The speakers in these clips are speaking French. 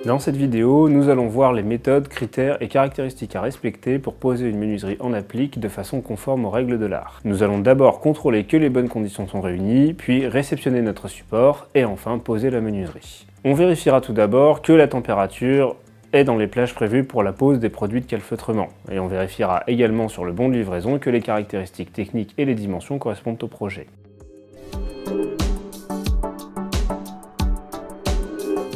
Dans cette vidéo, nous allons voir les méthodes, critères et caractéristiques à respecter pour poser une menuiserie en applique de façon conforme aux règles de l'art. Nous allons d'abord contrôler que les bonnes conditions sont réunies, puis réceptionner notre support et enfin poser la menuiserie. On vérifiera tout d'abord que la température est dans les plages prévues pour la pose des produits de calfeutrement. Et on vérifiera également sur le bon de livraison que les caractéristiques techniques et les dimensions correspondent au projet.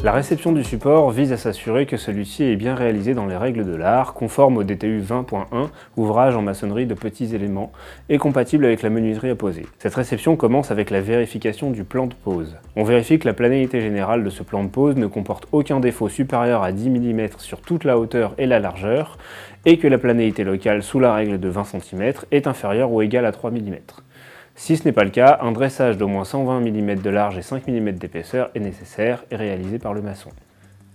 La réception du support vise à s'assurer que celui-ci est bien réalisé dans les règles de l'art, conforme au DTU 20.1, ouvrage en maçonnerie de petits éléments, et compatible avec la menuiserie à poser. Cette réception commence avec la vérification du plan de pose. On vérifie que la planéité générale de ce plan de pose ne comporte aucun défaut supérieur à 10 mm sur toute la hauteur et la largeur, et que la planéité locale sous la règle de 20 cm est inférieure ou égale à 3 mm. Si ce n'est pas le cas, un dressage d'au moins 120 mm de large et 5 mm d'épaisseur est nécessaire et réalisé par le maçon.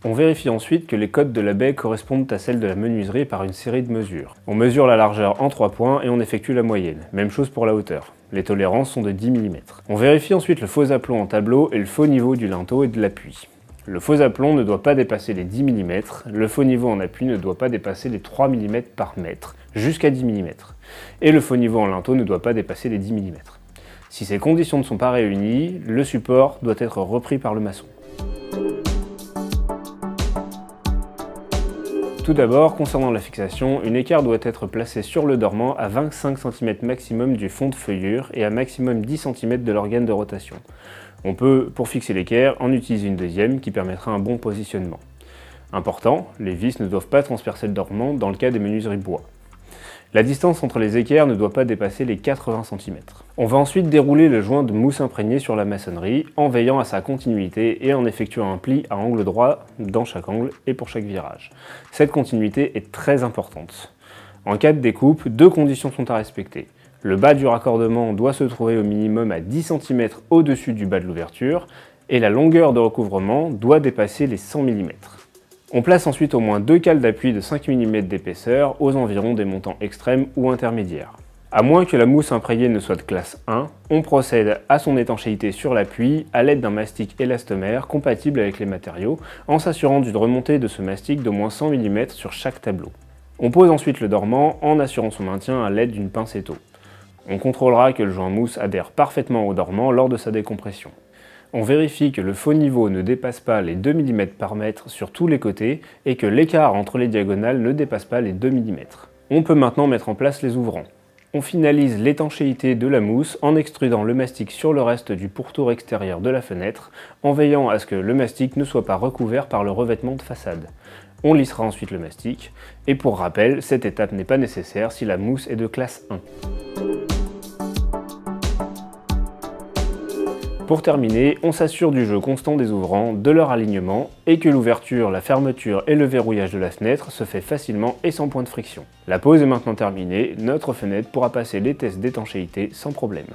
On vérifie ensuite que les codes de la baie correspondent à celles de la menuiserie par une série de mesures. On mesure la largeur en 3 points et on effectue la moyenne. Même chose pour la hauteur. Les tolérances sont de 10 mm. On vérifie ensuite le faux aplomb en tableau et le faux niveau du linteau et de l'appui. Le faux aplomb ne doit pas dépasser les 10 mm, le faux niveau en appui ne doit pas dépasser les 3 mm par mètre, jusqu'à 10 mm, et le faux niveau en linteau ne doit pas dépasser les 10 mm. Si ces conditions ne sont pas réunies, le support doit être repris par le maçon. Tout d'abord, concernant la fixation, une équerre doit être placée sur le dormant à 25 cm maximum du fond de feuillure et à maximum 10 cm de l'organe de rotation. On peut, pour fixer l'équerre, en utiliser une deuxième qui permettra un bon positionnement. Important, les vis ne doivent pas transpercer le dormant dans le cas des menuiseries bois. La distance entre les équerres ne doit pas dépasser les 80 cm. On va ensuite dérouler le joint de mousse imprégnée sur la maçonnerie en veillant à sa continuité et en effectuant un pli à angle droit dans chaque angle et pour chaque virage. Cette continuité est très importante. En cas de découpe, deux conditions sont à respecter. Le bas du raccordement doit se trouver au minimum à 10 cm au-dessus du bas de l'ouverture et la longueur de recouvrement doit dépasser les 100 mm. On place ensuite au moins deux cales d'appui de 5 mm d'épaisseur aux environs des montants extrêmes ou intermédiaires. À moins que la mousse imprégnée ne soit de classe 1, on procède à son étanchéité sur l'appui à l'aide d'un mastic élastomère compatible avec les matériaux en s'assurant d'une remontée de ce mastic d'au moins 100 mm sur chaque tableau. On pose ensuite le dormant en assurant son maintien à l'aide d'une pince étau. On contrôlera que le joint mousse adhère parfaitement au dormant lors de sa décompression. On vérifie que le faux niveau ne dépasse pas les 2 mm par mètre sur tous les côtés et que l'écart entre les diagonales ne dépasse pas les 2 mm. On peut maintenant mettre en place les ouvrants. On finalise l'étanchéité de la mousse en extrudant le mastic sur le reste du pourtour extérieur de la fenêtre, en veillant à ce que le mastic ne soit pas recouvert par le revêtement de façade. On lissera ensuite le mastic, et pour rappel, cette étape n'est pas nécessaire si la mousse est de classe 1. Pour terminer, on s'assure du jeu constant des ouvrants, de leur alignement, et que l'ouverture, la fermeture et le verrouillage de la fenêtre se fait facilement et sans point de friction. La pose est maintenant terminée, notre fenêtre pourra passer les tests d'étanchéité sans problème.